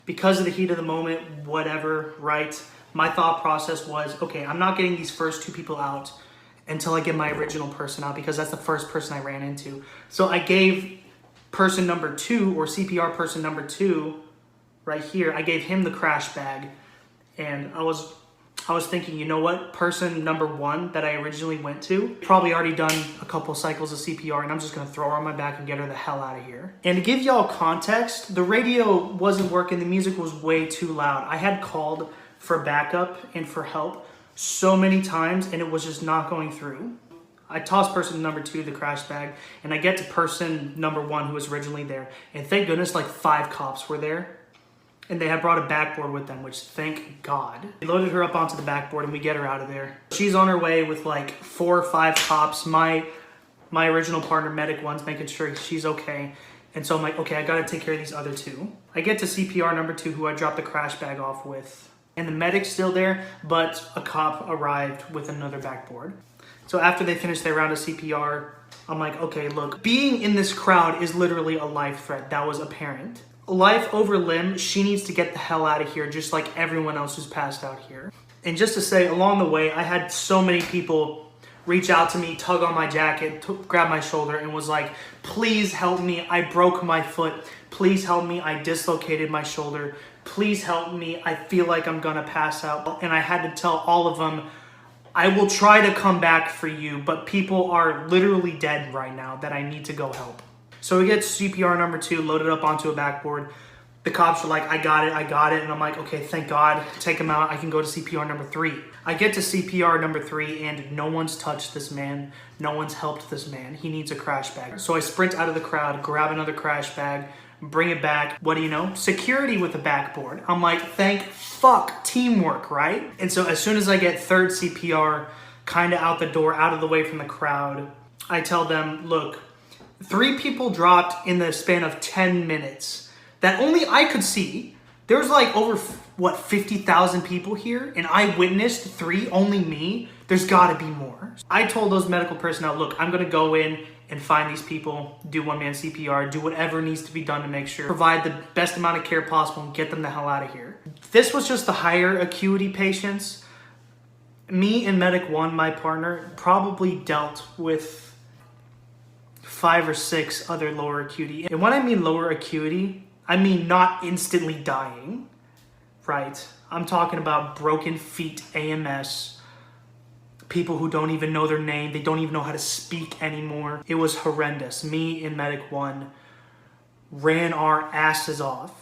Because of the heat of the moment, whatever, right? My thought process was, okay, I'm not getting these first two people out until I get my original person out, because that's the first person I ran into. So I gave person number 2, or CPR person number 2, right here, I gave him the crash bag. And I was thinking, you know what? Person number 1 that I originally went to, probably already done a couple cycles of CPR, and I'm just gonna throw her on my back and get her the hell out of here. And to give y'all context, the radio wasn't working, the music was way too loud. I had called for backup and for help so many times, and it was just not going through. I tossed person number 2 the crash bag, and I get to person number 1 who was originally there, and thank goodness like 5 cops were there. And they had brought a backboard with them, which thank God. We loaded her up onto the backboard and we get her out of there. She's on her way with like 4 or 5 cops. My original partner, medic 1's making sure she's okay. And so I'm like, okay, I gotta take care of these other 2. I get to CPR number 2, who I dropped the crash bag off with. And the medic's still there, but a cop arrived with another backboard. So after they finished their round of CPR, I'm like, okay, look, being in this crowd is literally a life threat. That was apparent. Life over limb, she needs to get the hell out of here, just like everyone else who's passed out here. And just to say, along the way, I had so many people reach out to me, tug on my jacket, grab my shoulder, and was like, please help me, I broke my foot. Please help me, I dislocated my shoulder. Please help me, I feel like I'm gonna pass out. And I had to tell all of them, I will try to come back for you, but people are literally dead right now that I need to go help. So we get CPR number 2 loaded up onto a backboard. The cops are like, I got it. And I'm like, okay, thank God, take him out. I can go to CPR number 3. I get to CPR number 3 and no one's touched this man. No one's helped this man. He needs a crash bag. So I sprint out of the crowd, grab another crash bag, bring it back. What do you know? Security with a backboard. I'm like, thank fuck, teamwork, right? And so as soon as I get 3rd CPR, kind of out the door, out of the way from the crowd, I tell them, look, 3 people dropped in the span of 10 minutes that only I could see. There's like over, what, 50,000 people here, and I witnessed 3, only me. There's gotta be more. I told those medical personnel, look, I'm gonna go in and find these people, do one-man CPR, do whatever needs to be done to make sure, provide the best amount of care possible and get them the hell out of here. This was just the higher acuity patients. Me and Medic 1, my partner, probably dealt with 5 or 6 other lower acuity. And when I mean lower acuity, I mean not instantly dying, right? I'm talking about broken feet, AMS, people who don't even know their name, they don't even know how to speak anymore. It was horrendous. Me and Medic 1 ran our asses off